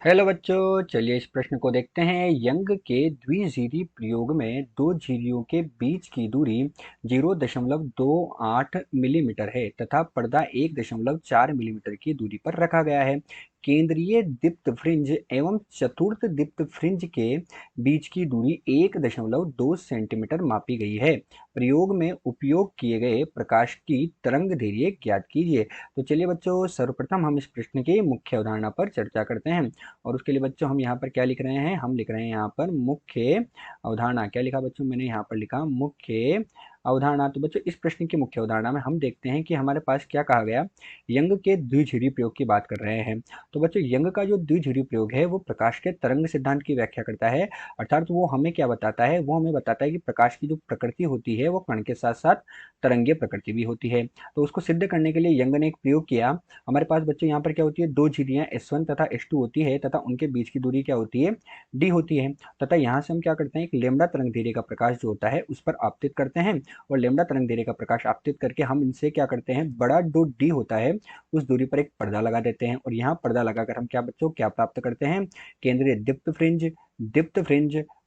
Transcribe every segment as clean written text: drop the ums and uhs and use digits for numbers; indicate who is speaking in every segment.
Speaker 1: Hello बच्चों, चलिए इस प्रश्न को देखते हैं। यंग के द्विजिरी प्रयोग में दो झिर्रियों के बीच की दूरी 0.28 मिलीमीटर है तथा पर्दा 1.4 मिलीमीटर की दूरी पर रखा गया है। केंद्रीय दीप्त फ्रिंज एवं चतुर्थ दीप्त फ्रिंज के बीच की दूरी 1.2 सेंटीमीटर मापी गई है। प्रयोग में उपयोग किए गए प्रकाश की तरंग दैर्घ्य ज्ञात कीजिए। तो चलिए बच्चों, सर्वप्रथम हम इस प्रश्न की मुख्य अवधारणा पर चर्चा करते हैं। और उसके लिए बच्चों हम यहाँ पर क्या लिख रहे हैं, हम लिख रहे हैं यहाँ पर मुख्य अवधारणा। क्या लिखा बच्चों, मैंने यहाँ पर लिखा मुख्य अवधारणा। तो बच्चों इस प्रश्न की मुख्य अवधारणा में हम देखते हैं कि हमारे पास क्या कहा गया, यंग के द्विध्रुवीय प्रयोग की बात कर रहे हैं। तो बच्चों यंग का जो द्विध्रुवीय प्रयोग है वो प्रकाश के तरंग सिद्धांत की व्याख्या करता है। अर्थात वो हमें क्या बताता है, वो हमें बताता है कि प्रकाश की जो प्रकृति होती है वो कण के साथ साथ तरंगीय प्रकृति भी होती है। तो उसको सिद्ध करने के लिए यंग ने एक प्रयोग किया। हमारे पास बच्चों यहाँ पर क्या होती है, दो झिर्रियाँ S1 तथा S2 होती है तथा उनके बीच की दूरी क्या होती है, d होती है। तथा यहाँ से हम क्या करते हैं, एक लेमडा तरंग दैर्घ्य का प्रकाश जो होता है उस पर आपतित करते हैं और लेमडा तरंग दैर्घ्य का प्रकाश आपतित करके हम इनसे क्या करते हैं, बड़ा जो d होता है उस दूरी पर एक पर्दा लगा देते हैं। और यहाँ पर्दा लगाकर हम क्या बच्चों क्या प्राप्त करते हैं, केंद्रीय दीप्त फ्रिंज,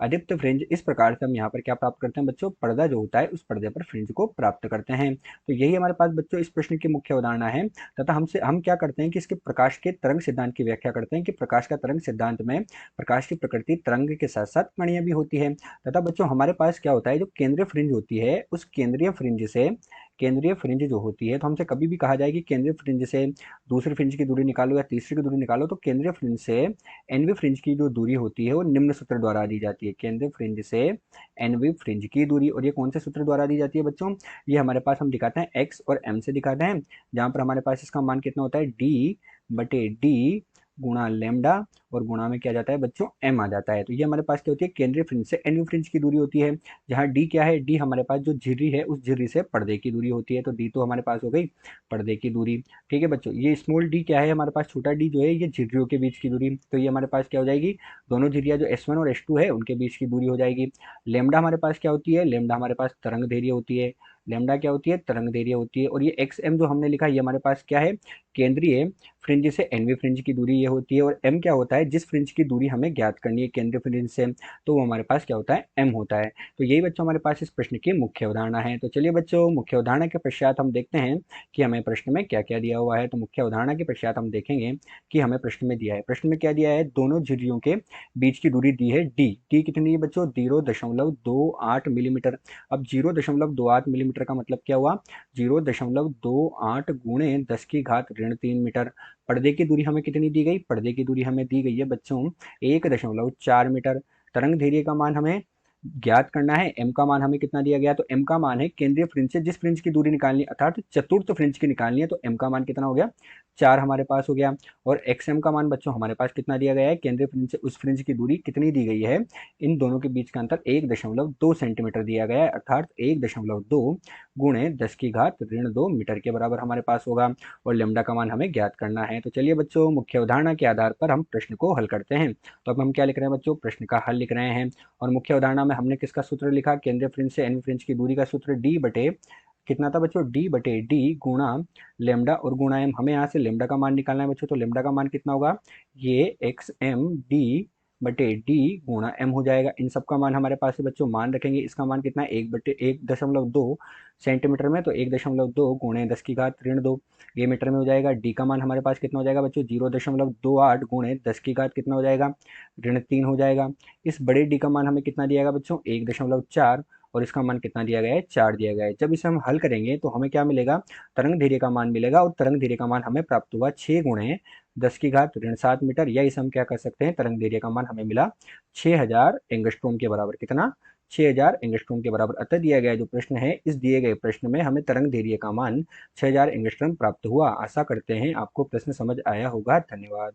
Speaker 1: अदीप्त फ्रिंज। इस प्रकार से हम यहाँ पर क्या प्राप्त करते हैं बच्चों, पर्दा जो होता है उस पर्दे पर फ्रिंज को प्राप्त करते हैं। तो यही हमारे पास बच्चों इस प्रश्न की मुख्य अवधारणा है। तथा हम क्या करते हैं कि इसके प्रकाश के तरंग सिद्धांत की व्याख्या करते हैं कि प्रकाश का तरंग सिद्धांत में प्रकाश की प्रकृति तरंग के साथ साथ कणीय भी होती है। तथा बच्चों हमारे पास क्या होता है, जो केंद्रीय फ्रिंज होती है उस केंद्रीय फ्रिंज जो होती है, तो हमसे कभी भी कहा जाए कि केंद्रीय फ्रिंज से दूसरी फ्रिंज की दूरी निकालो या तीसरी की दूरी निकालो, तो केंद्रीय फ्रिंज से एनवी फ्रिंज की जो दूरी होती है वो निम्न सूत्र द्वारा दी जाती है। केंद्रीय फ्रिंज से एनवी फ्रिंज की दूरी, और ये कौन से सूत्र द्वारा दी जाती है बच्चों, ये हमारे पास हम दिखाते हैं एक्स और एम से दिखाते हैं। जहां पर हमारे पास इसका मान कितना होता है, d/d गुणा लेमडा, और गुणा में क्या जाता है बच्चों, m आ जाता है। तो ये हमारे पास क्या होती है, केंद्रीय फ्रिंज से एनवी फ्रिंज की दूरी होती है। जहाँ d क्या है, d हमारे पास जो झिर्री है उस झिर्री से पर्दे की दूरी होती है। तो d तो हमारे पास हो गई पर्दे की दूरी। ठीक है बच्चों, ये स्मॉल d क्या है, हमारे पास छोटा d जो है ये झिर्रियों के बीच की दूरी। तो ये हमारे पास क्या हो जाएगी, दोनों झिर्रियाँ जो S1 और S2 है उनके बीच की दूरी हो जाएगी। लेमडा हमारे पास क्या होती है, लेमडा हमारे पास तरंग दैर्घ्य होती है। लेमडा क्या होती है, तरंग दैर्घ्य होती है। और ये एक्स एम जो हमने लिखा ये हमारे पास क्या है, केंद्रीय फ्रिंज से एनवी फ्रिंज की दूरी ये होती है। और एम क्या होता है, जिस फ्रिंज की दूरी हमें ज्ञात करनी है केंद्रीय फ्रिंज से, तो वो हमारे पास क्या होता है, एम होता है। तो यही बच्चों हमारे पास इस प्रश्न की मुख्य अवधारणा है। तो चलिए बच्चों, मुख्य अवधारणा के पश्चात हम देखते हैं कि हमें प्रश्न में क्या क्या दिया हुआ है। तो मुख्य अवधारणा के पश्चात हम देखेंगे कि हमें प्रश्न में दिया है, प्रश्न में क्या दिया है, दोनों झिर्रियों के बीच की दूरी दी है डी कितनी है बच्चों, 0.28 मिलीमीटर। अब 0.28 मिलीमीटर का मतलब क्या हुआ, 0.28 गुणे 10⁻³ मीटर। पर्दे की दूरी हमें कितनी दी गई, पर्दे की दूरी हमें दी गई है बच्चों 1.4 मीटर। तरंग दैर्घ्य का मान हमें ज्ञात करना है, एम का मान हमें कितना दिया गया, तो एम का मान है केंद्रीय फ्रिंज से जिस फ्रिंज की दूरी निकालनी है अर्थात चतुर्थ फ्रिंज की निकालनी है, तो एम का मान कितना हो गया, 4 हमारे पास हो गया। और एक्स एम का मान बच्चों हमारे पास कितना दिया गया है, केंद्रीय फ्रिंज से उस फ्रिंज की दूरी कितनी दी गई है, इन दोनों के बीच का अंतर 1.2 सेंटीमीटर दिया गया है। अर्थात 1.2 गुणे 10⁻² मीटर के बराबर हमारे पास होगा। और लेमडा का मान हमें ज्ञात करना है। तो चलिए बच्चों, मुख्य अवधारणा के आधार पर हम प्रश्न को हल करते हैं। तो अब हम क्या लिख रहे हैं बच्चों, प्रश्न का हल लिख रहे हैं। और मुख्य अवधारणा में हमने किसका सूत्र लिखा, केंद्रीय फ्रिंज से एनवी फ्रिंज की दूरी का सूत्र डी बटे कितना था बच्चों, d/d गुणा लेमडा और गुणा एम। हमें यहाँ से लेमडा का मान निकालना है बच्चों, तो लेमडा का मान कितना होगा, ये एक्स एम d/d गुणा एम हो जाएगा। इन सब का मान हमारे पास है बच्चों, मान रखेंगे, इसका मान कितना है, 1/1.2 सेंटीमीटर में, तो 1.2 गुणे 10⁻², ये मीटर में हो जाएगा। डी का मान हमारे पास कितना हो जाएगा बच्चों, 0.28 गुणे 10 कितना हो जाएगा, ऋण 3 हो जाएगा। इस बड़े डी का मान हमें कितना दिया गया बच्चों, 1.4, और इसका मान कितना दिया गया है, 4 दिया गया है। जब इसे हम हल करेंगे तो हमें क्या मिलेगा, तरंग दैर्घ्य का मान मिलेगा। और तरंग दैर्घ्य का मान हमें प्राप्त हुआ 6 गुणे 10⁻7 मीटर, या इसे हम क्या कर सकते हैं, तरंग दैर्घ्य का मान हमें मिला 6000 एंगस्ट्रॉम के बराबर। कितना, 6000 एंगस्ट्रॉम के बराबर। अतः दिया गया जो प्रश्न है, इस दिए गए प्रश्न में हमें तरंग दैर्घ्य का मान 6000 एंगस्ट्रॉम प्राप्त हुआ। आशा करते हैं आपको प्रश्न समझ आया होगा। धन्यवाद।